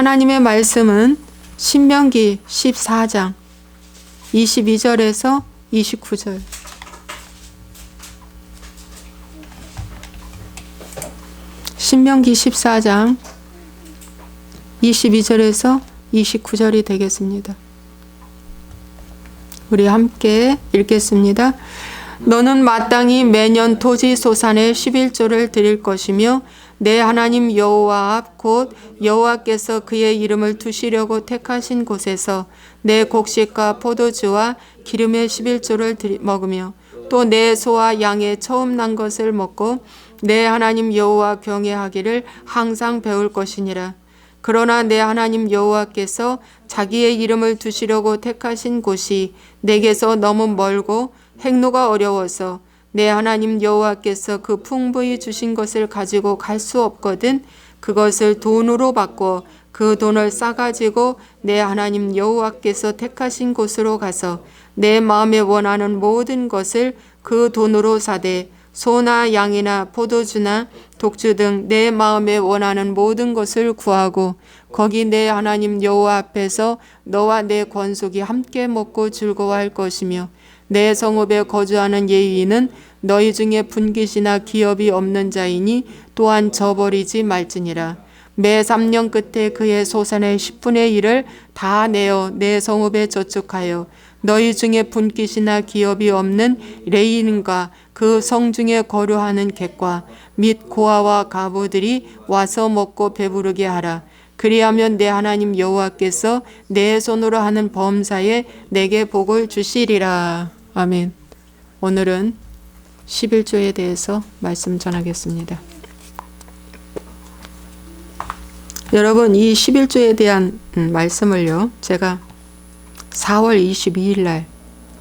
하나님의 말씀은 신명기 14장 22절에서 29절. 신명기 14장 22절에서 29절이 되겠습니다. 우리 함께 읽겠습니다. 너는 마땅히 매년 토지 소산의 11조를 드릴 것이며 내 하나님 여호와 앞 곧 여호와께서 그의 이름을 두시려고 택하신 곳에서 내 곡식과 포도주와 기름의 11조를 먹으며 또 내 소와 양의 처음 난 것을 먹고 내 하나님 여호와 경외하기를 항상 배울 것이니라. 그러나 내 하나님 여호와께서 자기의 이름을 두시려고 택하신 곳이 내게서 너무 멀고 행로가 어려워서 내 하나님 여호와께서 그 풍부히 주신 것을 가지고 갈 수 없거든 그것을 돈으로 바꿔 그 돈을 싸가지고 내 하나님 여호와께서 택하신 곳으로 가서 내 마음에 원하는 모든 것을 그 돈으로 사되 소나 양이나 포도주나 독주 등 내 마음에 원하는 모든 것을 구하고 거기 내 하나님 여호와 앞에서 너와 내 권속이 함께 먹고 즐거워할 것이며 내 성읍에 거주하는 예위인은 너희 중에 분깃이나 기업이 없는 자이니 또한 저버리지 말지니라. 매 3년 끝에 그의 소산의 10분의 1을 다 내어 내 성읍에 저축하여 너희 중에 분깃이나 기업이 없는 레인과 그 성 중에 거류하는 객과 및 고아와 가부들이 와서 먹고 배부르게 하라. 그리하면 내 하나님 여호와께서 내 손으로 하는 범사에 내게 복을 주시리라. 아멘. 오늘은 11조에 대해서 말씀 전하겠습니다. 여러분, 이 11조에 대한 말씀을요, 제가 4월 22일 날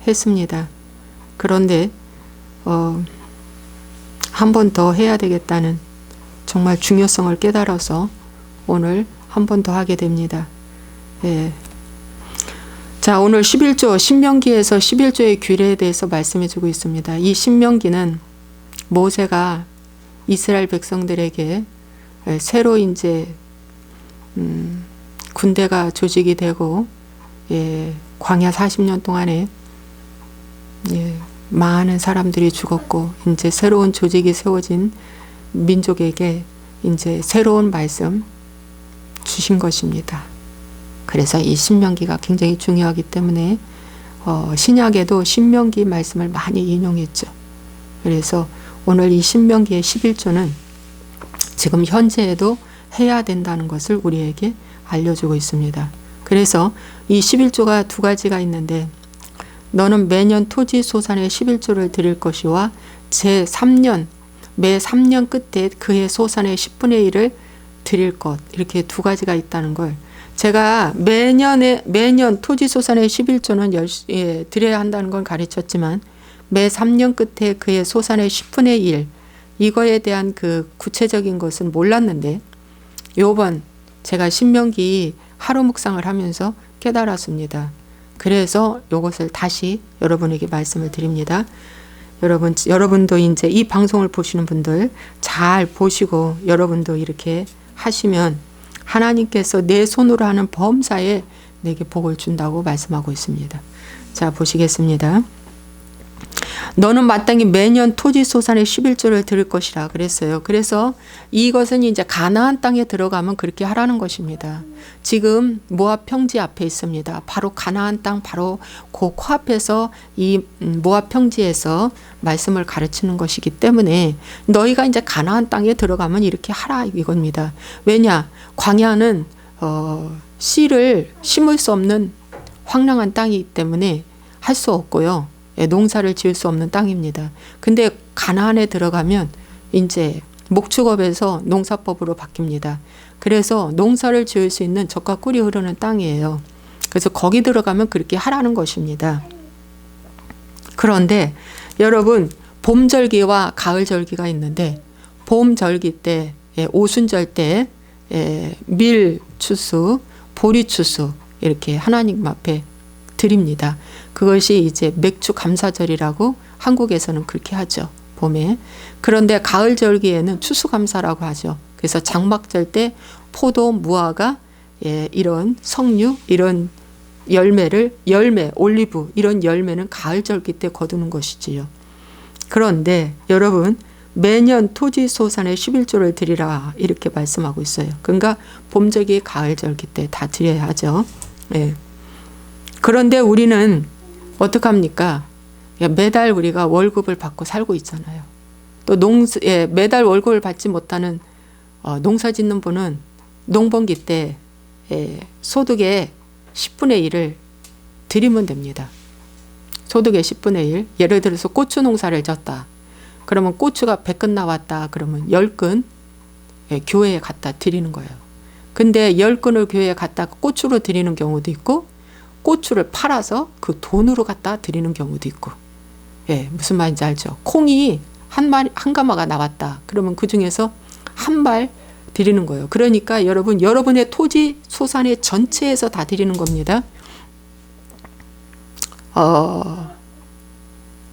했습니다. 그런데 한 번 더 해야 되겠다는 정말 중요성을 깨달아서 오늘 한 번 더 하게 됩니다. 예. 자, 오늘 11조, 신명기에서 11조의 규례에 대해서 말씀해 주고 있습니다. 이 신명기는 모세가 이스라엘 백성들에게 새로 이제 군대가 조직이 되고 광야 40년 동안에 많은 사람들이 죽었고 이제 새로운 조직이 세워진 민족에게 이제 새로운 말씀 주신 것입니다. 그래서 이 신명기가 굉장히 중요하기 때문에 신약에도 신명기 말씀을 많이 인용했죠. 그래서 오늘 이 신명기의 11조는 지금 현재에도 해야 된다는 것을 우리에게 알려주고 있습니다. 그래서 이 11조가 두 가지가 있는데 너는 매년 토지 소산의 11조를 드릴 것이와 제3년 매 3년 끝에 그의 소산의 10분의 1을 드릴 것, 이렇게 두 가지가 있다는 걸 제가 매년 토지 소산의 11조는 드려야 한다는 걸 가르쳤지만 매 3년 끝에 그의 소산의 10분의 1 이거에 대한 그 구체적인 것은 몰랐는데 요번 제가 신명기 하루 묵상을 하면서 깨달았습니다. 그래서 요것을 다시 여러분에게 말씀을 드립니다. 여러분도 이제 이 방송을 보시는 분들 잘 보시고 여러분도 이렇게 하시면 하나님께서 내 손으로 하는 범사에 내게 복을 준다고 말씀하고 있습니다. 자, 보시겠습니다. 너는 마땅히 매년 토지 소산의 11조를 드릴 것이라 그랬어요. 그래서 이것은 이제 가나안 땅에 들어가면 그렇게 하라는 것입니다. 지금 모압 평지 앞에 있습니다. 바로 가나안 땅 바로 그 코앞에서 이 모압 평지에서 말씀을 가르치는 것이기 때문에 너희가 이제 가나안 땅에 들어가면 이렇게 하라 이겁니다. 왜냐? 광야는 씨를 심을 수 없는 황량한 땅이기 때문에 할 수 없고요. 농사를 지을 수 없는 땅입니다. 근데 가나안에 들어가면 이제 목축업에서 농사법으로 바뀝니다. 그래서 농사를 지을 수 있는 젖과 꿀이 흐르는 땅이에요. 그래서 거기 들어가면 그렇게 하라는 것입니다. 그런데 여러분 봄절기와 가을절기가 있는데 봄절기 때 오순절 때 밀추수, 보리추수 이렇게 하나님 앞에 드립니다. 그것이 이제 맥주 감사절이라고 한국에서는 그렇게 하죠. 봄에. 그런데 가을절기에는 추수감사라고 하죠. 그래서 장막절 때 포도, 무화과 예, 이런 석류, 이런 열매, 올리브 이런 열매는 가을 절기 때 거두는 것이지요. 그런데 여러분 매년 토지소산의 11조를 드리라 이렇게 말씀하고 있어요. 그러니까 봄절기, 가을 절기 때 다 드려야 하죠. 예. 그런데 우리는 어떡합니까? 매달 우리가 월급을 받고 살고 있잖아요. 또 매달 월급을 받지 못하는 농사 짓는 분은 농번기 때 소득의 10분의 1을 드리면 됩니다. 소득의 10분의 1. 예를 들어서 고추 농사를 졌다. 그러면 고추가 100근 나왔다. 그러면 10근 교회에 갖다 드리는 거예요. 근데 10근을 교회에 갖다 고추로 드리는 경우도 있고 고추를 팔아서 그 돈으로 갖다 드리는 경우도 있고. 예, 무슨 말인지 알죠? 콩이 한 가마가 나왔다. 그러면 그 중에서 한 발 드리는 거예요. 그러니까 여러분의 토지 소산의 전체에서 다 드리는 겁니다.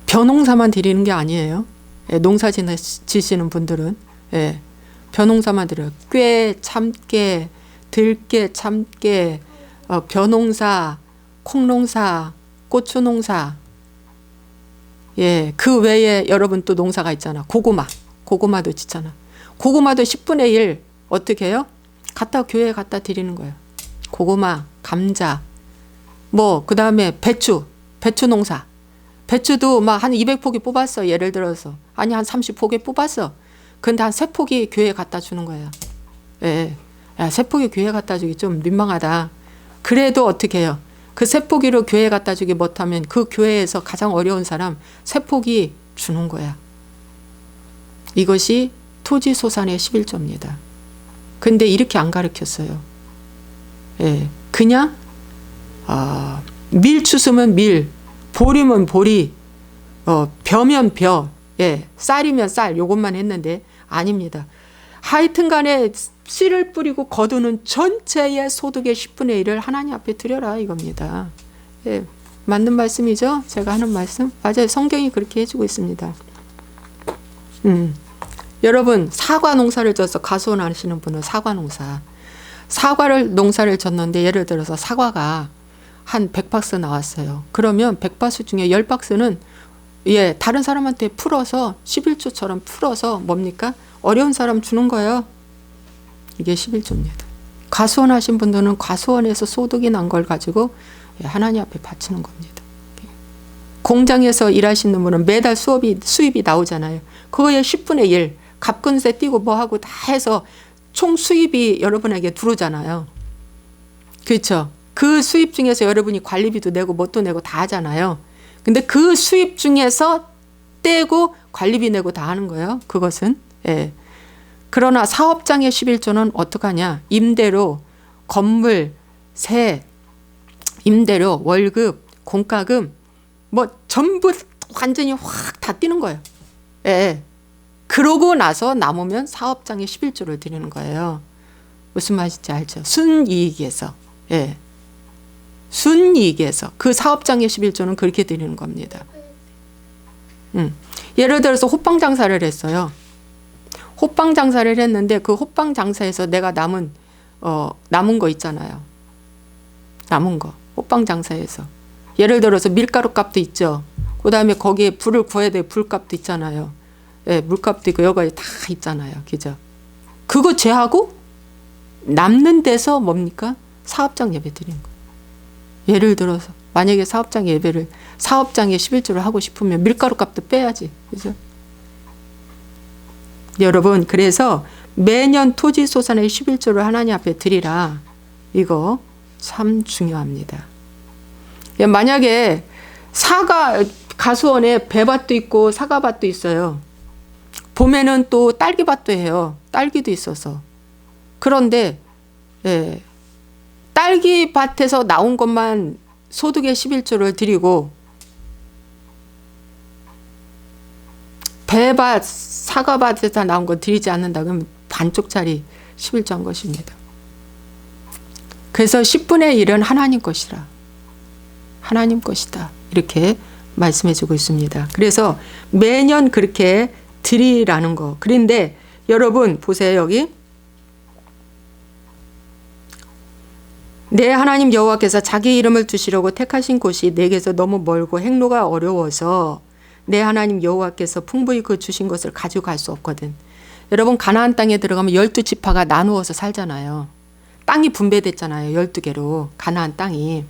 벼농사만 드리는 게 아니에요. 예, 농사 지시는 분들은 벼농사만 드려요. 꾀, 참깨, 들깨, 참깨, 벼농사, 콩농사, 고추농사. 예, 그 외에 여러분 또 농사가 있잖아. 고구마도 짓잖아. 고구마도 10분의 1 어떻게 해요? 교회에 갖다 드리는 거예요. 고구마, 감자, 그 다음에 배추 농사. 배추도 막 한 200포기 뽑았어. 예를 들어서. 아니, 한 30포기 뽑았어. 근데 한 3포기 교회에 갖다 주는 거예요. 예. 야, 3포기 교회에 갖다 주기 좀 민망하다. 그래도 어떻게 해요? 그 3포기로 교회에 갖다 주기 못하면 그 교회에서 가장 어려운 사람 3포기 주는 거야. 이것이 토지소산의 11조입니다. 근데 이렇게 안 가르쳤어요. 예. 그냥, 밀 추수면 밀, 보리면 보리, 벼면 벼, 예, 쌀이면 쌀, 요것만 했는데 아닙니다. 하여튼 간에 씨를 뿌리고 거두는 전체의 소득의 10분의 1을 하나님 앞에 드려라 이겁니다. 예, 맞는 말씀이죠? 제가 하는 말씀? 맞아요. 성경이 그렇게 해주고 있습니다. 여러분 사과 농사를 져서 가수원 하시는 분은 사과 농사를 졌는데 예를 들어서 사과가 한 100박스 나왔어요. 그러면 100박스 중에 10박스는 다른 사람한테 풀어서 11조처럼 풀어서 뭡니까? 어려운 사람 주는 거예요. 이게 11조입니다. 가수원 하신 분들은 가수원에서 소득이 난 걸 가지고 하나님 앞에 바치는 겁니다. 공장에서 일하시는 분은 매달 수입이 나오잖아요. 그거의 10분의 1 갑근세 띄고 뭐하고 다 해서 총 수입이 여러분에게 들어오잖아요. 그렇죠? 그 수입 중에서 여러분이 관리비도 내고 뭣도 내고 다 하잖아요. 근데 그 수입 중에서 떼고 관리비 내고 다 하는 거예요. 그것은. 예. 그러나 사업장의 11조는 어떡하냐. 임대료, 건물, 세, 임대료, 월급, 공과금 전부 완전히 확 다 띄는 거예요. 예. 그러고 나서 남으면 사업장의 11조를 드리는 거예요. 무슨 말인지 알죠? 순이익에서. 예. 순이익에서 그 사업장의 11조는 그렇게 드리는 겁니다. 예를 들어서 호빵 장사를 했어요. 호빵 장사를 했는데 그 호빵 장사에서 내가 남은 거 있잖아요. 남은 거 호빵 장사에서 예를 들어서 밀가루 값도 있죠. 그 다음에 거기에 불을 구해야 될 불값도 있잖아요. 예, 물값도 있고 여러 가지 다 있잖아요. 그죠? 그거 제하고 남는 데서 뭡니까? 사업장 예배 드리는 거예요. 예를 들어서 만약에 사업장의 11조를 하고 싶으면 밀가루 값도 빼야지. 그죠? 여러분 그래서 매년 토지소산의 11조를 하나님 앞에 드리라. 이거 참 중요합니다. 만약에 가수원에 배밭도 있고 사과밭도 있어요. 봄에는 또 딸기밭도 해요. 딸기도 있어서. 그런데 딸기밭에서 나온 것만 소득의 11조를 드리고 배밭, 사과밭에서 나온 거 드리지 않는다 그러면 반쪽짜리 11조 한 것입니다. 그래서 10분의 1은 하나님 것이라. 하나님 것이다. 이렇게 말씀해 주고 있습니다. 그래서 매년 그렇게 드리라는 거. 그런데 여러분 보세요. 여기 내 하나님 여호와께서 자기 이름을 두시려고 택하신 곳이 내게서 너무 멀고 행로가 어려워서 내 하나님 여호와께서 풍부히 그 주신 것을 가지고 갈 수 없거든. 여러분 가나안 땅에 들어가면 12지파가 나누어서 살잖아요. 땅이 분배됐잖아요. 12개로 가나안 땅이.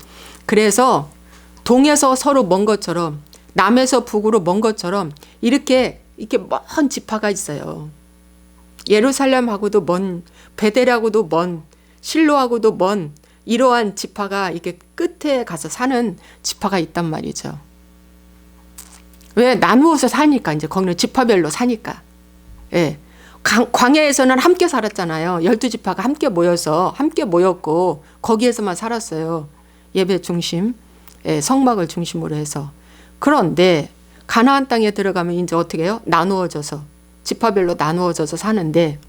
그래서 동에서 서로 먼 것처럼 남에서 북으로 먼 것처럼 이렇게 먼 지파가 있어요. 예루살렘하고도 먼, 베델하고도 먼, 실로하고도 먼 이러한 지파가 이렇게 끝에 가서 사는 지파가 있단 말이죠. 왜? 나누어서 사니까. 이제 거기는 지파별로 사니까. 예. 광야에서는 함께 살았잖아요. 12지파가 함께 모였고 거기에서만 살았어요. 예배 중심, 예, 성막을 중심으로 해서. 그런데 가나안 땅에 들어가면 이제 어떻게 해요? 나누어져서 지파별로 나누어져서 사는데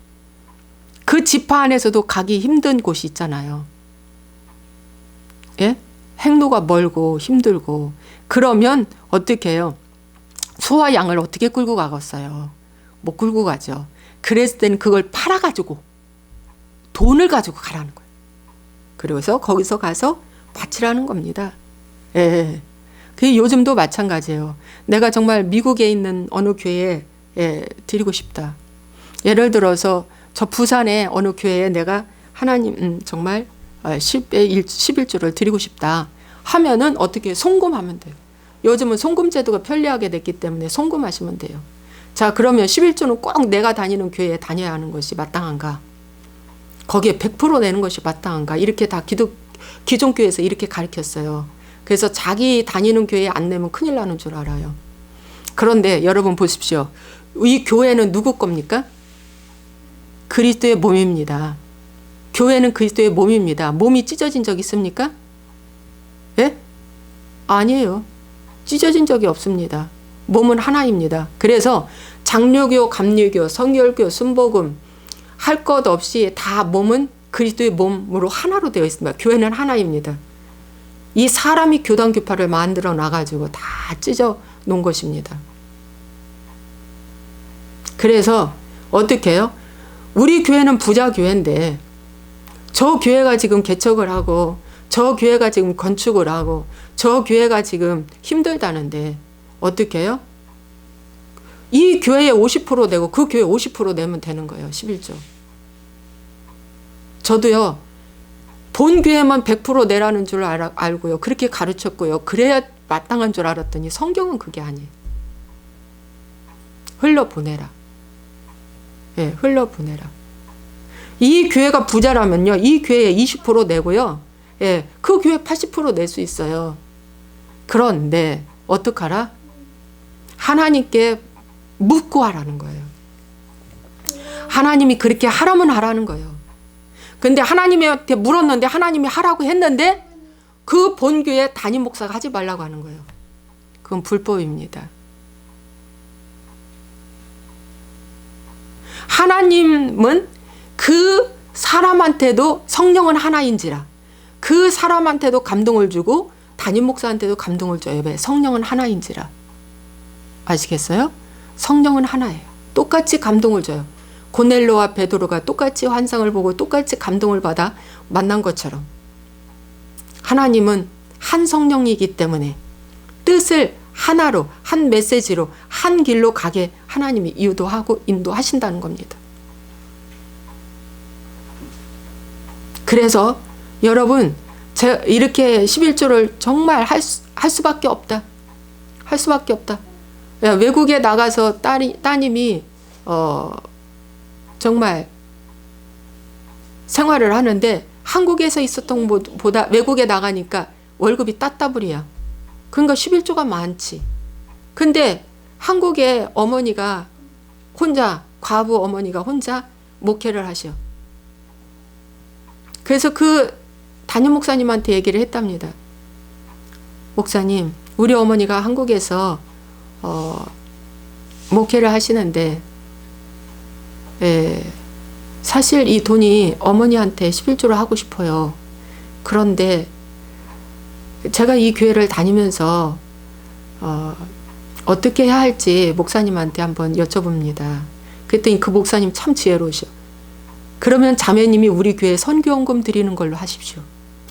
그 지파 안에서도 가기 힘든 곳이 있잖아요. 예? 행로가 멀고 힘들고 그러면 어떻게 해요? 소와 양을 어떻게 끌고 가겠어요? 못 끌고 가죠. 그랬을 때는 그걸 팔아가지고 돈을 가지고 가라는 거예요. 그래서 거기서 가서 바치라는 겁니다. 예. 그게 요즘도 마찬가지예요. 내가 정말 미국에 있는 어느 교회에 드리고 싶다. 예를 들어서 저 부산의 어느 교회에 내가 하나님 정말 11조를 드리고 싶다 하면은 어떻게 송금하면 돼요. 요즘은 송금 제도가 편리하게 됐기 때문에 송금하시면 돼요. 자, 그러면 11조는 꼭 내가 다니는 교회에 다녀야 하는 것이 마땅한가? 거기에 100% 내는 것이 마땅한가? 이렇게 다 기존 교회에서 이렇게 가르쳤어요. 그래서 자기 다니는 교회에 안 내면 큰일 나는 줄 알아요. 그런데 여러분 보십시오. 이 교회는 누구 겁니까? 그리스도의 몸입니다. 교회는 그리스도의 몸입니다. 몸이 찢어진 적 있습니까? 예? 아니에요. 찢어진 적이 없습니다. 몸은 하나입니다. 그래서 장로교, 감리교, 성결교, 순복음 할 것 없이 다 몸은 그리스도의 몸으로 하나로 되어 있습니다. 교회는 하나입니다. 이 사람이 교단 교파를 만들어 놔가지고 다 찢어 놓은 것입니다. 그래서 어떻게 해요? 우리 교회는 부자 교회인데 저 교회가 지금 개척을 하고 저 교회가 지금 건축을 하고 저 교회가 지금 힘들다는데 어떻게 해요? 이 교회에 50% 내고 그 교회에 50% 내면 되는 거예요. 11조. 저도요. 본 교회만 100% 내라는 줄 알고요. 그렇게 가르쳤고요. 그래야 마땅한 줄 알았더니 성경은 그게 아니에요. 흘러보내라. 예, 흘러보내라. 이 교회가 부자라면요. 이 교회에 20% 내고요. 예, 그 교회 80% 낼 수 있어요. 그런데 어떡하라? 하나님께 묻고 하라는 거예요. 하나님이 그렇게 하라면 하라는 거예요. 근데 하나님한테 물었는데 하나님이 하라고 했는데 그 본교회 담임 목사가 하지 말라고 하는 거예요. 그건 불법입니다. 하나님은 그 사람한테도 성령은 하나인지라 그 사람한테도 감동을 주고 담임 목사한테도 감동을 줘요. 왜? 성령은 하나인지라. 아시겠어요? 성령은 하나예요. 똑같이 감동을 줘요. 고넬로와 베드로가 똑같이 환상을 보고 똑같이 감동을 받아 만난 것처럼 하나님은 한 성령이기 때문에 뜻을 하나로 한 메시지로 한 길로 가게 하나님이 유도하고 인도하신다는 겁니다. 그래서 여러분 이렇게 11조를 정말 할 수밖에 없다. 할 수밖에 없다. 외국에 나가서 따님이 정말 생활을 하는데 한국에서 있었던 것보다 외국에 나가니까 월급이 따따블이야. 그러니까 11조가 많지. 근데 한국의 어머니가 혼자 과부 어머니가 혼자 목회를 하셔. 그래서 그 담임 목사님한테 얘기를 했답니다. 목사님, 우리 어머니가 한국에서 목회를 하시는데 사실 이 돈이 어머니한테 11조를 하고 싶어요. 그런데 제가 이 교회를 다니면서 어떻게 해야 할지 목사님한테 한번 여쭤봅니다. 그랬더니 그 목사님 참 지혜로우셔. 그러면 자매님이 우리 교회 선교원금 드리는 걸로 하십시오.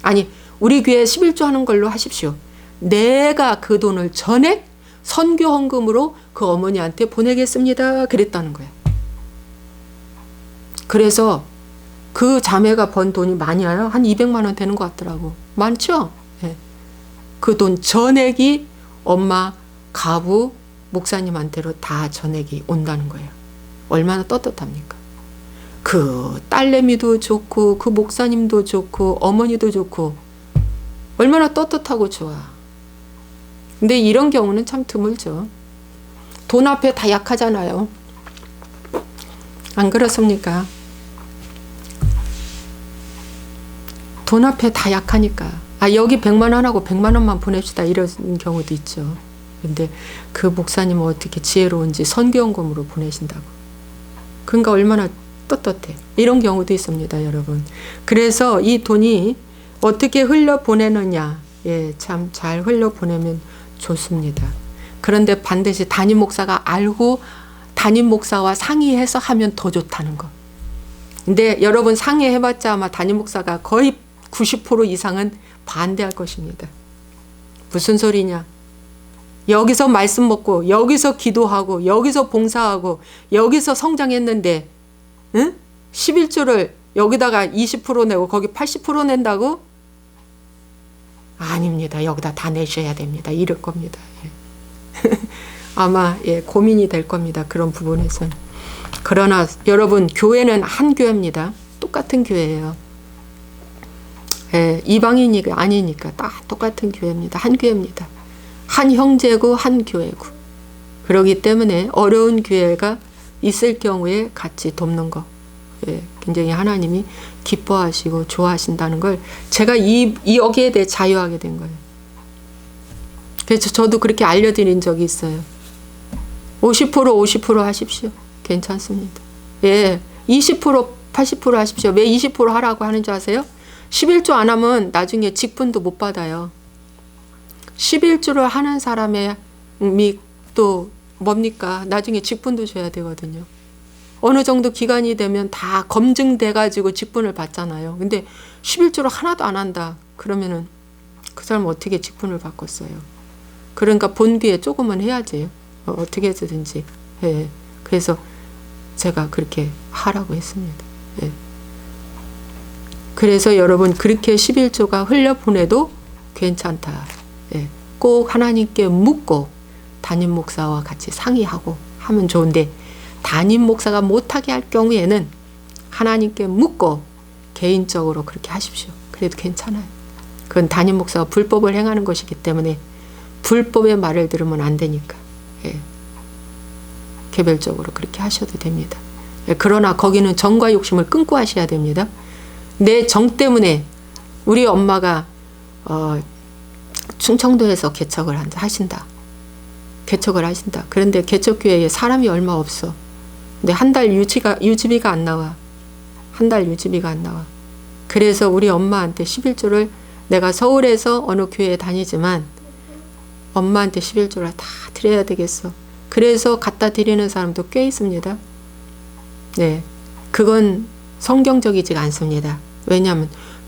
아니 우리 교회 11조 하는 걸로 하십시오. 내가 그 돈을 전액 선교 헌금으로 그 어머니한테 보내겠습니다. 그랬다는 거예요. 그래서 그 자매가 번 돈이 많이 와요. 한 200만 원 되는 것 같더라고. 많죠? 네. 그 돈 전액이 엄마 가부 목사님한테로 다 전액이 온다는 거예요. 얼마나 떳떳합니까? 그 딸내미도 좋고 그 목사님도 좋고 어머니도 좋고 얼마나 떳떳하고 좋아. 근데 이런 경우는 참 드물죠. 돈 앞에 다 약하잖아요. 안 그렇습니까? 돈 앞에 다 약하니까. 아, 여기 100만 원하고 100만 원만 보냅시다. 이런 경우도 있죠. 근데 그 목사님은 어떻게 지혜로운지 선교헌금으로 보내신다고. 그러니까 얼마나 떳떳해. 이런 경우도 있습니다, 여러분. 그래서 이 돈이 어떻게 흘려보내느냐. 예, 참 잘 흘려보내면 좋습니다. 그런데 반드시 담임 목사가 알고 담임 목사와 상의해서 하면 더 좋다는 거. 근데 여러분 상의해봤자 아마 담임 목사가 거의 90% 이상은 반대할 것입니다. 무슨 소리냐. 여기서 말씀 먹고 여기서 기도하고 여기서 봉사하고 여기서 성장했는데 응? 11조를 여기다가 20% 내고 거기 80% 낸다고? 아닙니다. 여기다 다 내셔야 됩니다. 이럴 겁니다. 예. 아마 예, 고민이 될 겁니다. 그런 부분에서는. 그러나 여러분 교회는 한 교회입니다. 똑같은 교회예요. 예, 이방인이 아니니까 다 똑같은 교회입니다. 한 교회입니다. 한 형제고 한 교회고. 그렇기 때문에 어려운 교회가 있을 경우에 같이 돕는 거. 예, 굉장히 하나님이 기뻐하시고 좋아하신다는 걸 제가 여기에 대해 자유하게 된 거예요. 그래서 저도 그렇게 알려드린 적이 있어요. 50% 하십시오. 괜찮습니다. 예, 20% 80% 하십시오. 왜 20% 하라고 하는 줄 아세요? 11조 안 하면 나중에 직분도 못 받아요. 11조를 하는 사람의 또 뭡니까? 나중에 직분도 줘야 되거든요. 어느 정도 기간이 되면 다 검증돼 가지고 직분을 받잖아요. 근데 11조를 하나도 안 한다. 그러면은 그 사람 어떻게 직분을 받겠어요? 그러니까 본비에 조금은 해야지. 어떻게 해서든지. 예. 그래서 제가 그렇게 하라고 했습니다. 예. 그래서 여러분 그렇게 11조가 흘려보내도 괜찮다. 예. 꼭 하나님께 묻고 담임 목사와 같이 상의하고 하면 좋은데 담임 목사가 못하게 할 경우에는 하나님께 묻고 개인적으로 그렇게 하십시오. 그래도 괜찮아요. 그건 담임 목사가 불법을 행하는 것이기 때문에 불법의 말을 들으면 안 되니까. 예. 개별적으로 그렇게 하셔도 됩니다. 예. 그러나 거기는 정과 욕심을 끊고 하셔야 됩니다. 내 정 때문에 우리 엄마가 충청도에서 개척을 하신다. 개척을 하신다. 그런데 개척교회에 사람이 얼마 없어. 근데 한 달 유지비가 안 나와. 한 달 유지비가 안 나와. 그래서 우리 엄마한테 11조를 내가 서울에서 어느 교회에 다니지만 엄마한테 11조를 다 드려야 되겠어. 그래서 갖다 드리는 사람도 꽤 있습니다. 네, 그건 성경적이지가 않습니다. 왜냐하면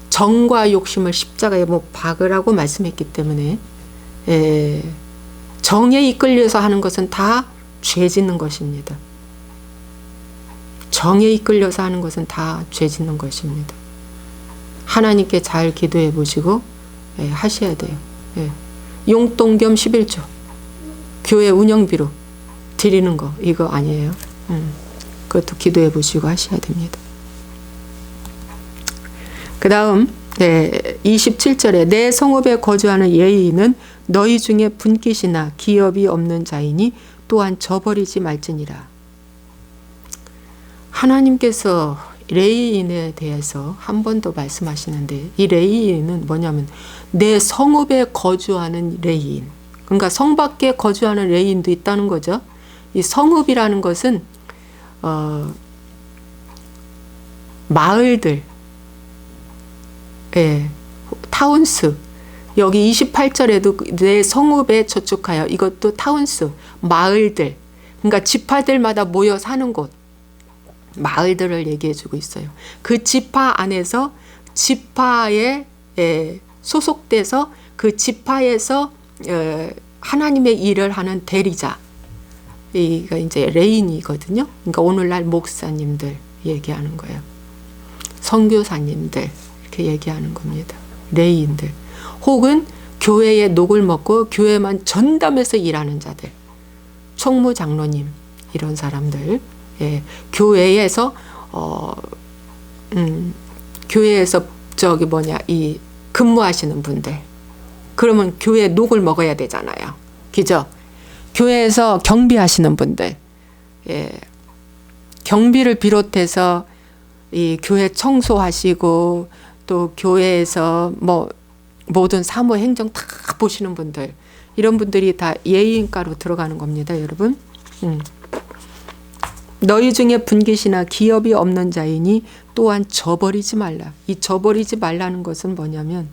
정과 욕심을 십자가에 박으라고 말씀했기 때문에 정에 이끌려서 하는 것은 다 죄 짓는 것입니다. 정에 이끌려서 하는 것은 다 죄 짓는 것입니다. 하나님께 잘 기도해 보시고 하셔야 돼요. 용돈 겸 11조 교회 운영비로 드리는 거 이거 아니에요. 그것도 기도해 보시고 하셔야 됩니다. 그 다음 27절에 내 성읍에 거주하는 예의인은 너희 중에 분깃이나 기업이 없는 자이니 또한 저버리지 말지니라. 하나님께서 레위인에 대해서 한 번 더 말씀하시는데 이 레위인은 뭐냐면 내 성읍에 거주하는 레위인. 그러니까 성 밖에 거주하는 레위인도 있다는 거죠. 이 성읍이라는 것은 마을들, 타운스. 여기 28절에도 내 성읍에 저축하여 이것도 타운스, 마을들. 그러니까 지파들마다 모여 사는 곳. 마을들을 얘기해 주고 있어요. 그 지파 안에서 지파의 소속돼서 그 지파에서 하나님의 일을 하는 대리자, 이가 이제 레인이거든요. 그러니까 오늘날 목사님들 얘기하는 거예요. 선교사님들 이렇게 얘기하는 겁니다. 레인들. 혹은 교회의 녹을 먹고 교회만 전담해서 일하는 자들, 총무장로님 이런 사람들, 교회에서 교회에서 이 근무하시는 분들. 그러면 교회 녹을 먹어야 되잖아요. 그죠? 교회에서 경비하시는 분들, 경비를 비롯해서 이 교회 청소하시고 또 교회에서 뭐 모든 사무 행정 다 보시는 분들, 이런 분들이 다 예인가로 들어가는 겁니다, 여러분. 너희 중에 분깃이나 기업이 없는 자이니 또한 저버리지 말라. 이 저버리지 말라는 것은 뭐냐면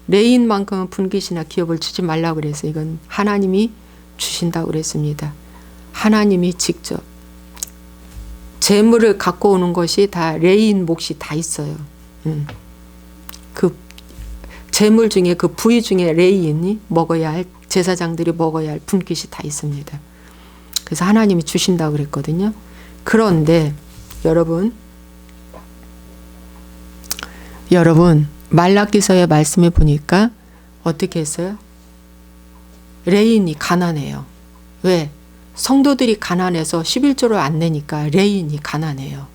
레인만큼은 분깃이나 기업을 주지 말라고 그래서 이건 하나님이 주신다고 그랬습니다. 하나님이 직접 재물을 갖고 오는 것이 다 레인 몫이 다 있어요. 그 재물 중에 그 부위 중에 레인이 먹어야 할, 제사장들이 먹어야 할 분깃이 다 있습니다. 그래서 하나님이 주신다고 그랬거든요. 그런데 여러분 말라기서의 말씀에 보니까 어떻게 했어요? 레인이 가난해요. 왜? 성도들이 가난해서 11조를 안 내니까 레인이 가난해요.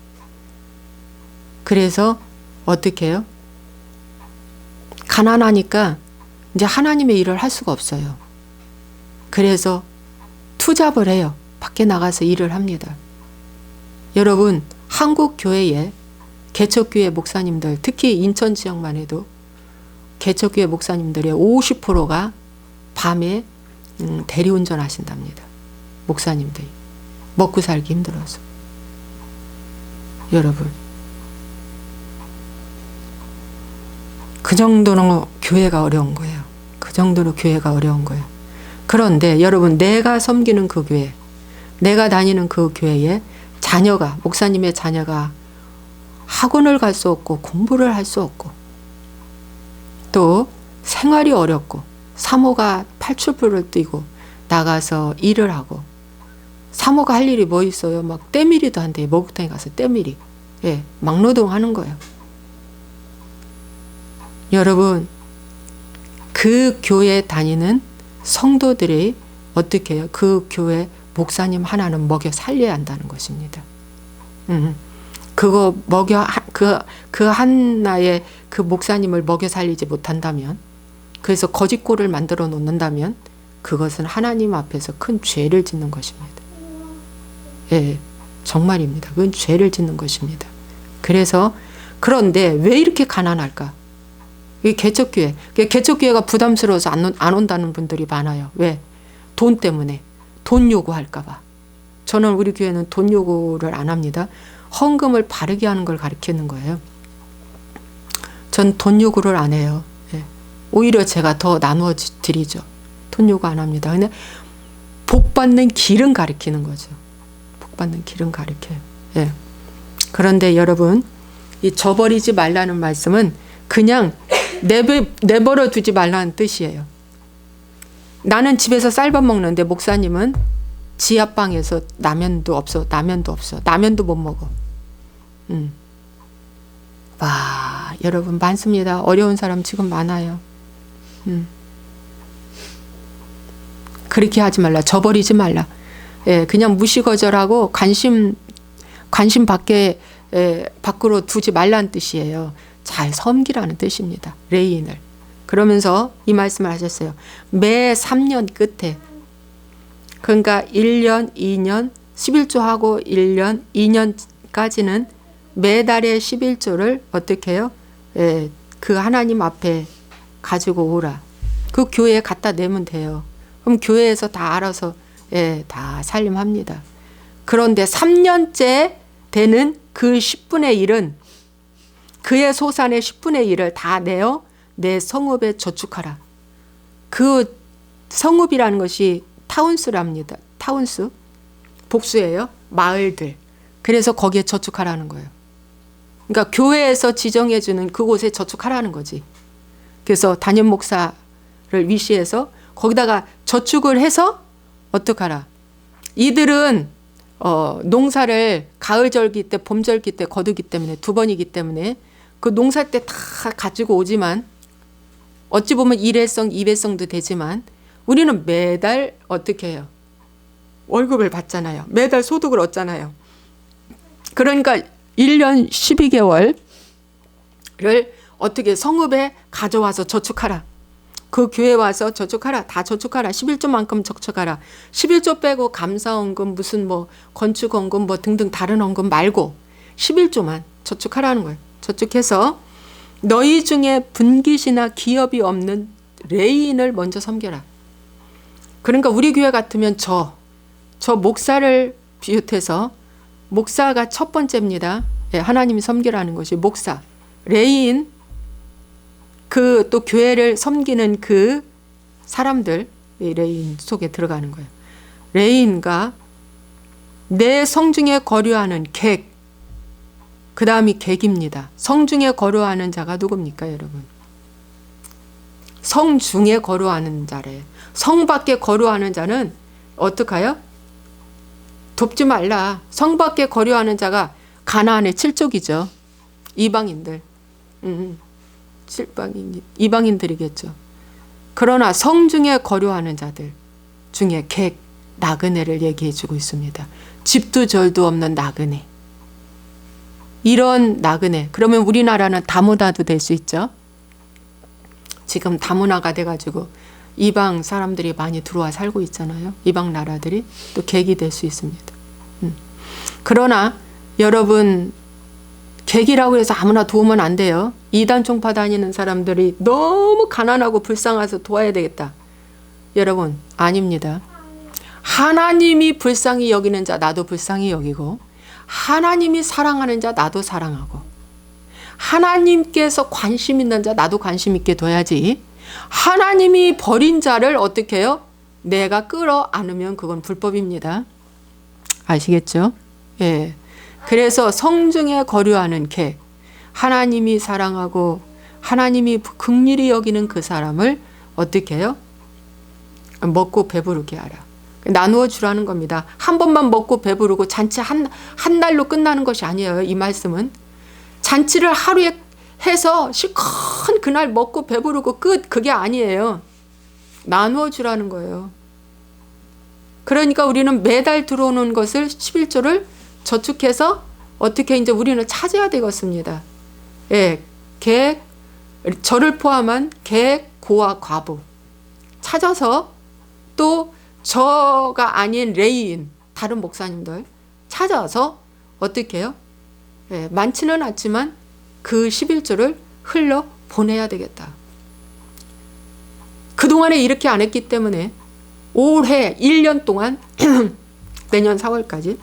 그래서 어떻게 해요? 가난하니까 이제 하나님의 일을 할 수가 없어요. 그래서 투잡을 해요. 밖에 나가서 일을 합니다. 여러분, 한국 교회에 개척교회 목사님들, 특히 인천 지역만 해도 개척교회 목사님들의 50%가 밤에 대리운전 하신답니다. 목사님들이 먹고 살기 힘들어서. 여러분, 그 정도로 교회가 어려운 거예요. 그 정도로 교회가 어려운 거예요. 그런데 여러분, 내가 섬기는 그 교회, 내가 다니는 그 교회에 자녀가, 목사님의 자녀가 학원을 갈 수 없고 공부를 할 수 없고 또 생활이 어렵고 사모가 팔출부를 뛰고 나가서 일을 하고, 사모가 할 일이 뭐 있어요? 막 때밀이도 한대. 목욕탕에 가서 때밀이. 막노동 하는 거예요. 여러분, 그 교회에 다니는 성도들이 어떻게 해요? 그 교회 목사님 하나는 먹여 살려야 한다는 것입니다. 그거 그 하나의 그 목사님을 먹여 살리지 못한다면, 그래서 거짓골을 만들어 놓는다면 그것은 하나님 앞에서 큰 죄를 짓는 것입니다. 정말입니다. 그건 죄를 짓는 것입니다. 그래서, 그런데 왜 이렇게 가난할까? 이 개척교회가 부담스러워서 안 온다는 분들이 많아요. 왜? 돈 때문에. 돈 요구할까봐. 저는 우리 교회는 돈 요구를 안 합니다. 헌금을 바르게 하는 걸 가르치는 거예요. 전 돈 요구를 안 해요. 오히려 제가 더 나누어 드리죠. 돈 요구 안 합니다. 근데 복 받는 길은 가르치는 거죠. 복 받는 길은 가르쳐요. 그런데 여러분, 이 저버리지 말라는 말씀은 그냥 내버려 두지 말라는 뜻이에요. 나는 집에서 쌀밥 먹는데 목사님은 지하방에서 라면도 없어. 라면도 못 먹어. 와, 여러분 많습니다. 어려운 사람 지금 많아요. 그렇게 하지 말라. 저버리지 말라. 그냥 무시거절하고 관심 밖으로 두지 말라는 뜻이에요. 잘 섬기라는 뜻입니다. 레인을. 그러면서 이 말씀을 하셨어요. 매 3년 끝에, 그러니까 1년, 2년, 11조 하고 1년, 2년까지는 매달의 11조를 어떻게 해요? 그 하나님 앞에 가지고 오라. 그 교회에 갖다 내면 돼요. 그럼 교회에서 다 알아서 다 살림합니다. 그런데 3년째 되는 그 10분의 1은, 그의 소산의 10분의 1을 다 내어 내 성읍에 저축하라. 그 성읍이라는 것이 타운스랍니다. 타운스. 복수예요. 마을들. 그래서 거기에 저축하라는 거예요. 그러니까 교회에서 지정해주는 그곳에 저축하라는 거지. 그래서 담임 목사를 위시해서 거기다가 저축을 해서 어떡하라. 이들은 농사를 가을절기 때 봄절기 때 거두기 때문에 두 번이기 때문에 그 농사 때 다 가지고 오지만 어찌 보면 일회성, 이회성도 되지만 우리는 매달 어떻게 해요? 월급을 받잖아요. 매달 소득을 얻잖아요. 그러니까 1년 12개월을 어떻게 성읍에 가져와서 저축하라. 그 교회 와서 저축하라. 다 저축하라. 11조만큼 저축하라. 11조 빼고 감사원금 무슨 뭐 건축원금 뭐 등등 다른 원금 말고 11조만 저축하라는 거예요. 저축해서 너희 중에 분깃이나 기업이 없는 레인을 먼저 섬겨라. 그러니까 우리 교회 같으면 저 목사를 비롯해서 목사가 첫 번째입니다. 예, 하나님이 섬기라는 것이 목사, 레인, 그 또 교회를 섬기는 그 사람들, 레인 속에 들어가는 거예요. 레인과 내 성중에 거류하는 객, 그 다음이 객입니다. 성중에 거류하는 자가 누굽니까, 여러분? 성중에 거류하는 자래. 성 밖에 거류하는 자는 어떡하여? 돕지 말라. 성 밖에 거류하는 자가 가나안의 7족이죠. 이방인들. 이방인들이겠죠. 그러나 성중에 거류하는 자들 중에 객, 나그네를 얘기해 주고 있습니다. 집도 절도 없는 나그네. 이런 나그네. 그러면 우리나라는 다문화도 될 수 있죠. 지금 다문화가 돼가지고 이방 사람들이 많이 들어와 살고 있잖아요. 이방 나라들이 또 객이 될 수 있습니다. 그러나 여러분, 객이라고 해서 아무나 도우면 안 돼요. 이단 총파 다니는 사람들이 너무 가난하고 불쌍해서 도와야 되겠다. 여러분, 아닙니다. 하나님이 불쌍히 여기는 자 나도 불쌍히 여기고, 하나님이 사랑하는 자 나도 사랑하고, 하나님께서 관심 있는 자 나도 관심 있게 둬야지. 하나님이 버린 자를 어떻게 해요? 내가 끌어안으면 그건 불법입니다. 아시겠죠? 예. 그래서 성중에 거류하는 객, 하나님이 사랑하고 하나님이 긍휼히 여기는 그 사람을 어떻게 해요? 먹고 배부르게 하라. 나누어 주라는 겁니다. 한 번만 먹고 배부르고 잔치 한 날로 끝나는 것이 아니에요. 이 말씀은 잔치를 하루에 해서 실컷 그날 먹고 배부르고 끝, 그게 아니에요. 나누어 주라는 거예요. 그러니까 우리는 매달 들어오는 것을 11조를 저축해서 어떻게 이제 우리는 찾아야 되겠습니다. 예, 객, 저를 포함한 객, 고와 과부 찾아서, 또 저가 아닌 레인, 다른 목사님들 찾아서 어떻게 해요? 예, 많지는 않지만 그 11조를 흘러 보내야 되겠다. 그동안에 이렇게 안 했기 때문에 올해 1년 동안 내년 4월까지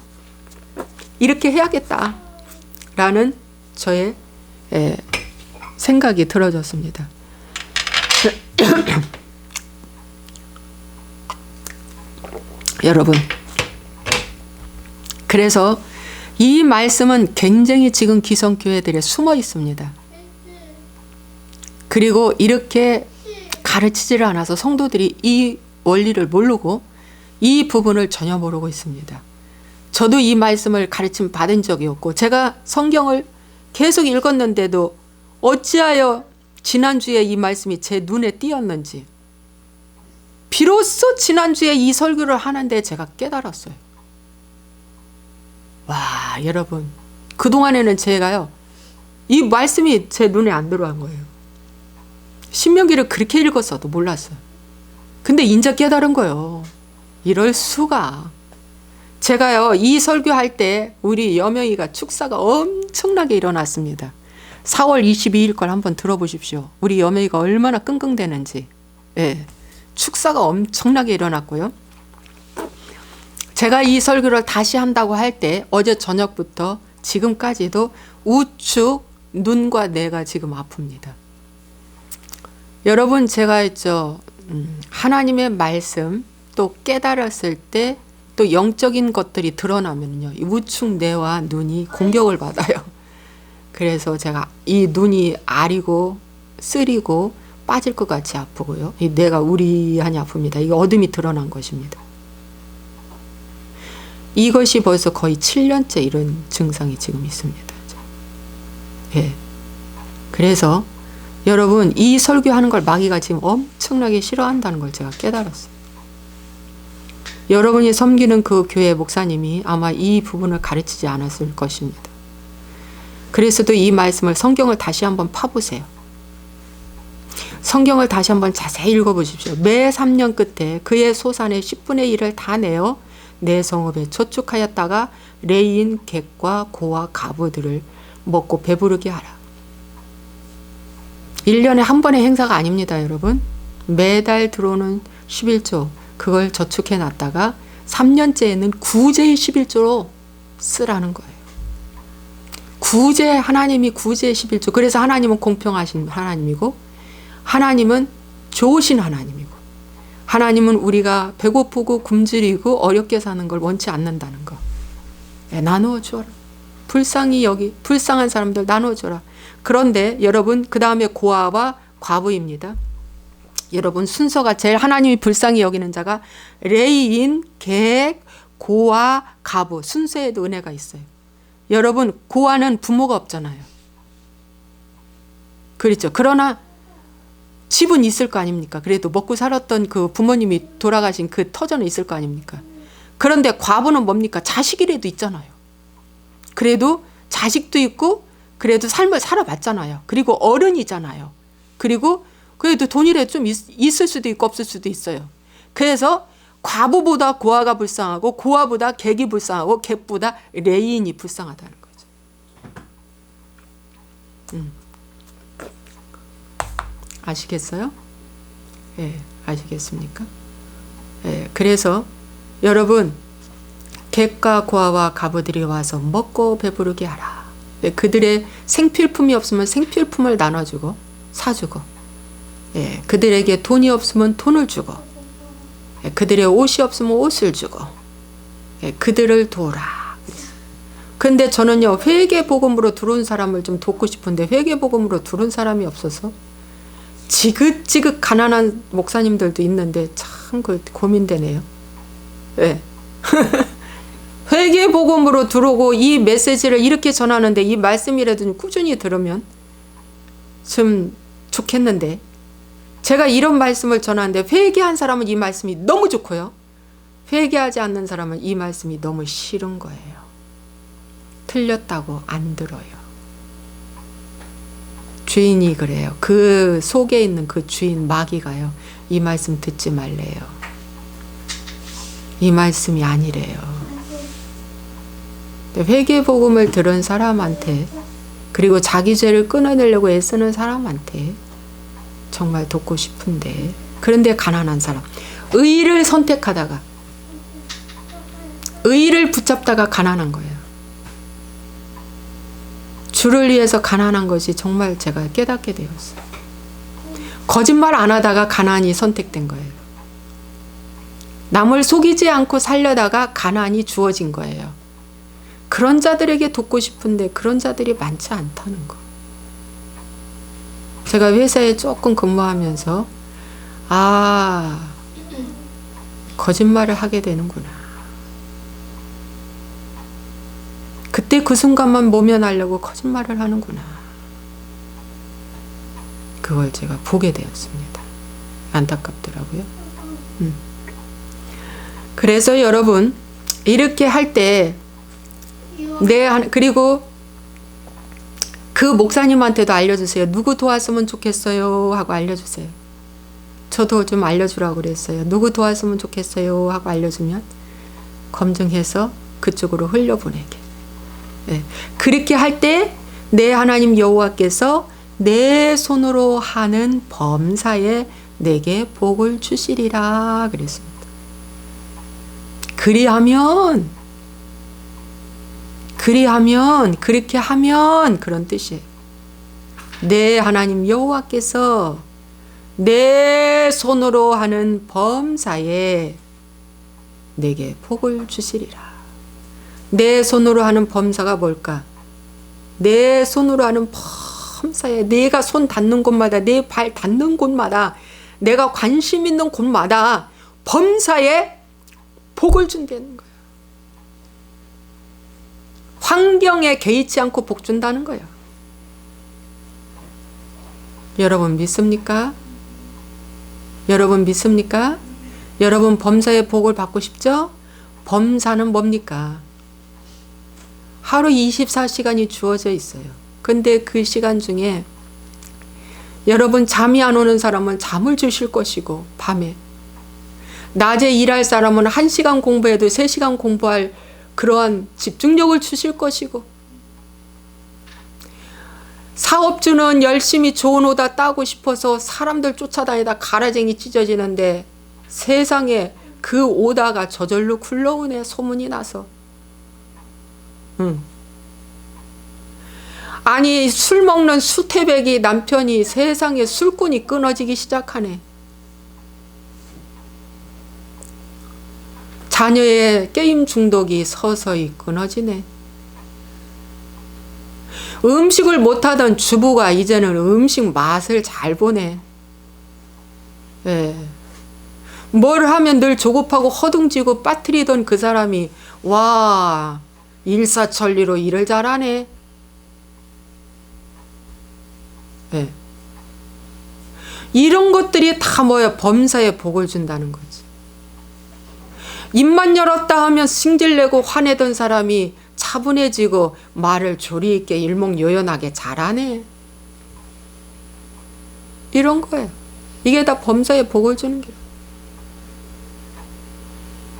이렇게 해야겠다라는 저의 생각이 들어졌습니다. 여러분, 그래서 이 말씀은 굉장히 지금 기성교회들에 숨어 있습니다. 그리고 이렇게 가르치지를 않아서 성도들이 이 원리를 모르고 이 부분을 전혀 모르고 있습니다. 저도 이 말씀을 가르침 받은 적이 없고, 제가 성경을 계속 읽었는데도 어찌하여 지난주에 이 말씀이 제 눈에 띄었는지, 비로소 지난주에 이 설교를 하는데 제가 깨달았어요. 와, 여러분, 그동안에는 제가요, 이 말씀이 제 눈에 안 들어간 거예요. 신명기를 그렇게 읽었어도 몰랐어요. 근데 인자 깨달은 거예요. 이럴 수가. 제가요, 이 설교할 때 우리 여명이가 축사가 엄청나게 일어났습니다. 4월 22일 걸 한번 들어보십시오. 우리 여명이가 얼마나 끙끙대는지. 예, 축사가 엄청나게 일어났고요. 제가 이 설교를 다시 한다고 할 때 어제 저녁부터 지금까지도 우측 눈과 뇌가 지금 아픕니다. 여러분, 제가 했죠. 하나님의 말씀 또 깨달았을 때 또 영적인 것들이 드러나면요, 이 우측 뇌와 눈이 공격을 받아요. 그래서 제가 이 눈이 아리고 쓰리고 빠질 것 같이 아프고요. 이 뇌가 우리하니 아픕니다. 이게 어둠이 드러난 것입니다. 이것이 벌써 거의 7년째 이런 증상이 지금 있습니다. 예. 그래서 여러분 이 설교하는 걸 마귀가 지금 엄청나게 싫어한다는 걸 제가 깨달았어요. 여러분이 섬기는 그 교회 목사님이 아마 이 부분을 가르치지 않았을 것입니다. 그래서도 이 말씀을 성경을 다시 한번 파보세요. 성경을 다시 한번 자세히 읽어보십시오. 매 3년 끝에 그의 소산의 10분의 1을 다 내어 내 성읍에 저축하였다가 레인 객과 고와 가부들을 먹고 배부르게 하라. 1년에 한 번의 행사가 아닙니다, 여러분. 매달 들어오는 11조 그걸 저축해 놨다가 3년째에는 구제의 11조로 쓰라는 거예요. 구제, 하나님이 구제의 11조. 그래서 하나님은 공평하신 하나님이고 하나님은 좋으신 하나님이고 하나님은 우리가 배고프고 굶주리고 어렵게 사는 걸 원치 않는다는 거. 나누어 주어라. 불쌍한 사람들 나누어 줘라. 그런데 여러분 그 다음에 고아와 과부입니다. 여러분 순서가 제일 하나님이 불쌍히 여기는 자가 레이인, 객, 고아, 가부 순서에도 은혜가 있어요. 여러분 고아는 부모가 없잖아요. 그렇죠. 그러나 집은 있을 거 아닙니까? 그래도 먹고 살았던 그 부모님이 돌아가신 그 터전은 있을 거 아닙니까? 그런데 과부는 뭡니까? 자식이라도 있잖아요. 그래도 자식도 있고 그래도 삶을 살아봤잖아요. 그리고 어른이잖아요. 그리고 그래도 돈이라도 좀 있을 수도 있고 없을 수도 있어요. 그래서 과부보다 고아가 불쌍하고 고아보다 객이 불쌍하고 객보다 레인이 불쌍하다는 거죠. 아시겠어요? 예, 아시겠습니까? 예, 그래서 여러분 객과 고아와 가부들이 와서 먹고 배부르게 하라. 예, 그들의 생필품이 없으면 생필품을 나눠주고 사주고 예, 그들에게 돈이 없으면 돈을 주고 예, 그들의 옷이 없으면 옷을 주고 예, 그들을 도우라. 근데 저는요 회개복음으로 들어온 사람을 좀 돕고 싶은데 회개복음으로 들어온 사람이 없어서 지긋지긋 가난한 목사님들도 있는데 참 그 고민되네요. 네. 회개복음으로 들어오고 이 메시지를 이렇게 전하는데 이 말씀이라도 꾸준히 들으면 좀 좋겠는데 제가 이런 말씀을 전하는데 회개한 사람은 이 말씀이 너무 좋고요. 회개하지 않는 사람은 이 말씀이 너무 싫은 거예요. 틀렸다고 안 들어요. 주인이 그래요. 그 속에 있는 그 주인 마귀가요. 이 말씀 듣지 말래요. 이 말씀이 아니래요. 회개복음을 들은 사람한테 그리고 자기 죄를 끊어내려고 애쓰는 사람한테 정말 돕고 싶은데 그런데 가난한 사람 의를 선택하다가 의를 붙잡다가 가난한 거예요. 주를 위해서 가난한 것이 정말 제가 깨닫게 되었어요. 거짓말 안 하다가 가난이 선택된 거예요. 남을 속이지 않고 살려다가 가난이 주어진 거예요. 그런 자들에게 돕고 싶은데 그런 자들이 많지 않다는 거. 제가 회사에 조금 근무하면서 거짓말을 하게 되는구나. 그때 그 순간만 모면하려고 거짓말을 하는구나. 그걸 제가 보게 되었습니다. 안타깝더라고요. 그래서 여러분 이렇게 할 때 그리고 그 목사님한테도 알려주세요. 누구 도왔으면 좋겠어요 하고 알려주세요. 저도 좀 알려주라고 그랬어요. 누구 도왔으면 좋겠어요 하고 알려주면 검증해서 그쪽으로 흘려보내게. 네. 그렇게 할 때 내 하나님 여호와께서 내 손으로 하는 범사에 내게 복을 주시리라 그랬습니다. 그렇게 하면 그런 뜻이에요. 내 하나님 여호와께서 내 손으로 하는 범사에 내게 복을 주시리라. 내 손으로 하는 범사가 뭘까? 내 손으로 하는 범사에 내가 손 닿는 곳마다, 내 발 닿는 곳마다, 내가 관심 있는 곳마다 범사에 복을 준다는 거예요. 환경에 개의치 않고 복 준다는 거예요. 여러분 믿습니까? 여러분 믿습니까? 여러분 범사의 복을 받고 싶죠? 범사는 뭡니까? 하루 24시간이 주어져 있어요. 근데 그 시간 중에 여러분 잠이 안 오는 사람은 잠을 주실 것이고, 밤에 낮에 일할 사람은 1시간 공부해도 3시간 공부할 그러한 집중력을 주실 것이고, 사업주는 열심히 좋은 오다 따고 싶어서 사람들 쫓아다니다 가라쟁이 찢어지는데 세상에 그 오다가 저절로 굴러오네, 소문이 나서. 아니 술 먹는 수태백이 남편이 세상에 술꾼이 끊어지기 시작하네. 자녀의 게임 중독이 서서히 끊어지네. 음식을 못하던 주부가 이제는 음식 맛을 잘 보네. 예. 뭘 하면 늘 조급하고 허둥지고 빠뜨리던 그 사람이 와 일사천리로 일을 잘하네. 예. 이런 것들이 다 뭐야? 범사에 복을 준다는 거지. 입만 열었다 하면 승질내고 화내던 사람이 차분해지고 말을 조리 있게 일목요연하게 잘하네. 이런 거예요. 이게 다 범사에 복을 주는 게.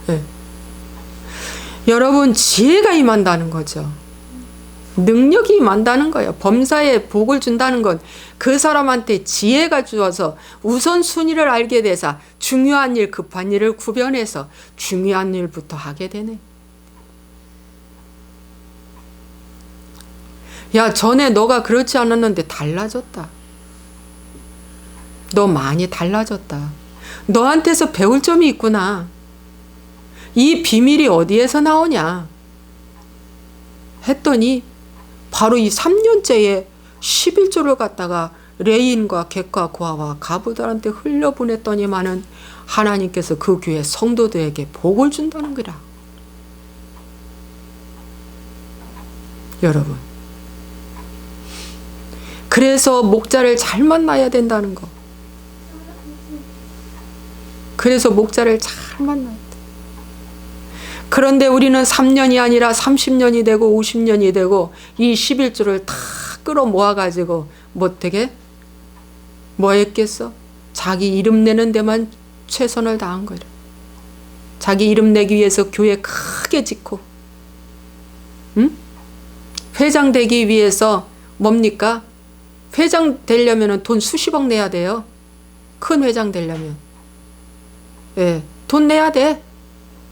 네. 여러분 지혜가 임한다는 거죠. 능력이 임한다는 거예요. 범사에 복을 준다는 건 그 사람한테 지혜가 주어서 우선순위를 알게 돼서 중요한 일, 급한 일을 구별해서 중요한 일부터 하게 되네. 야, 전에 너가 그렇지 않았는데 달라졌다. 너 많이 달라졌다. 너한테서 배울 점이 있구나. 이 비밀이 어디에서 나오냐 했더니 바로 이 3년째에 11조를 갖다가 레인과 객과 고아와 가부들한테 흘려보냈더니만은 하나님께서 그 교회 성도들에게 복을 준다는 거라. 여러분, 그래서 목자를 잘 만나야 된다는 거. 그래서 목자를 잘 만나야 돼. 그런데 우리는 3년이 아니라 30년이 되고 50년이 되고 이 11조를 다 끌어모아 가지고 뭐 되게 뭐 했겠어? 자기 이름 내는 데만 최선을 다한 거래. 자기 이름 내기 위해서 교회 크게 짓고, 응? 회장 되기 위해서 뭡니까? 회장 되려면 돈 수십억 내야 돼요. 큰 회장 되려면. 예, 돈 내야 돼.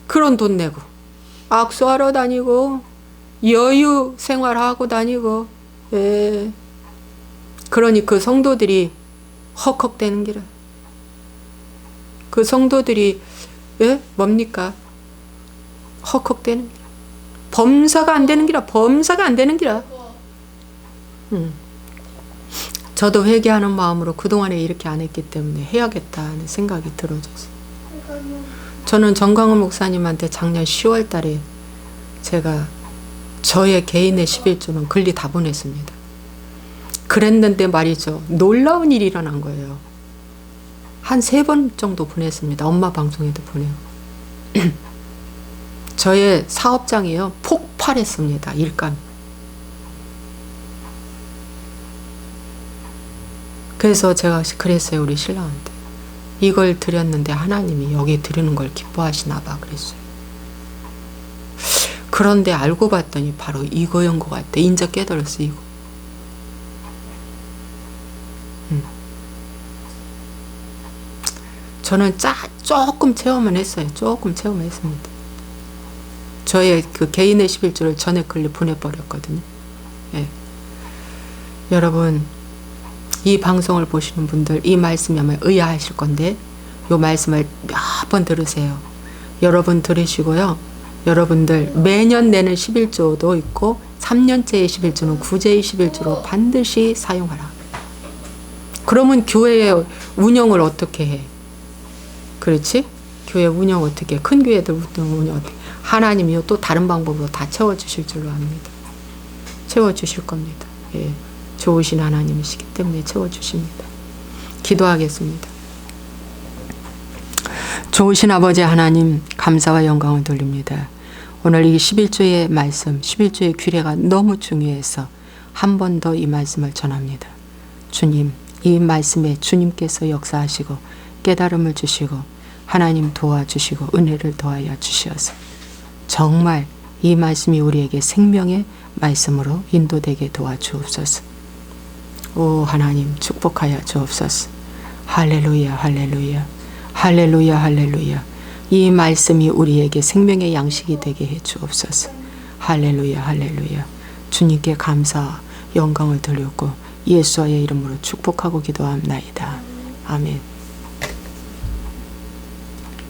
그런 돈 내고 악수하러 다니고 여유 생활하고 다니고. 예. 그러니 그 성도들이 헉헉대는 기라. 그 성도들이 예? 뭡니까? 헉헉대는 기라. 범사가 안 되는 기라. 범사가 안 되는 기라. 저도 회개하는 마음으로 그동안에 이렇게 안 했기 때문에 해야겠다는 생각이 들어져서. 저는 정광훈 목사님한테 작년 10월 달에 제가 저의 개인의 11조는 글리 다 보냈습니다. 그랬는데 말이죠. 놀라운 일이 일어난 거예요. 한 3번 정도 보냈습니다. 엄마 방송에도 보내고. 저의 사업장이요. 폭발했습니다. 일감. 그래서 제가 그랬어요. 우리 신랑한테. 이걸 드렸는데 하나님이 여기 드리는 걸 기뻐하시나 봐 그랬어요. 그런데 알고 봤더니 바로 이거인 것 같아. 인자 깨달았어. 이거. 저는 조금 체험은 했어요. 조금 체험했습니다. 저의 그 개인의 11조를 전에 글리 보내버렸거든요. 예. 여러분, 이 방송을 보시는 분들 이 말씀이 아마 의아하실 건데 이 말씀을 몇 번 들으세요. 여러분 들으시고요. 여러분들 매년 내는 11조도 있고 3년째의 11조는 구제의 11조로 반드시 사용하라. 그러면 교회의 운영을 어떻게 해? 그렇지? 교회 운영 어떻게 해? 큰 교회들 운영 어떻게 해? 하나님이요 또 다른 방법으로 다 채워주실 줄로 압니다. 채워주실 겁니다. 예. 좋으신 하나님이시기 때문에 채워주십니다. 기도하겠습니다. 좋으신 아버지 하나님 감사와 영광을 돌립니다. 오늘 이 11조의 말씀 11조의 규례가 너무 중요해서 한 번 더 이 말씀을 전합니다. 주님 이 말씀에 주님께서 역사하시고 깨달음을 주시고 하나님 도와주시고 은혜를 더하여 주시어서 정말 이 말씀이 우리에게 생명의 말씀으로 인도되게 도와주옵소서. 오 하나님 축복하여 주옵소서. 할렐루야 할렐루야 할렐루야 할렐루야. 이 말씀이 우리에게 생명의 양식이 되게 해 주옵소서. 할렐루야 할렐루야. 주님께 감사 영광을 돌렸고 예수와의 이름으로 축복하고 기도합나이다. 아멘.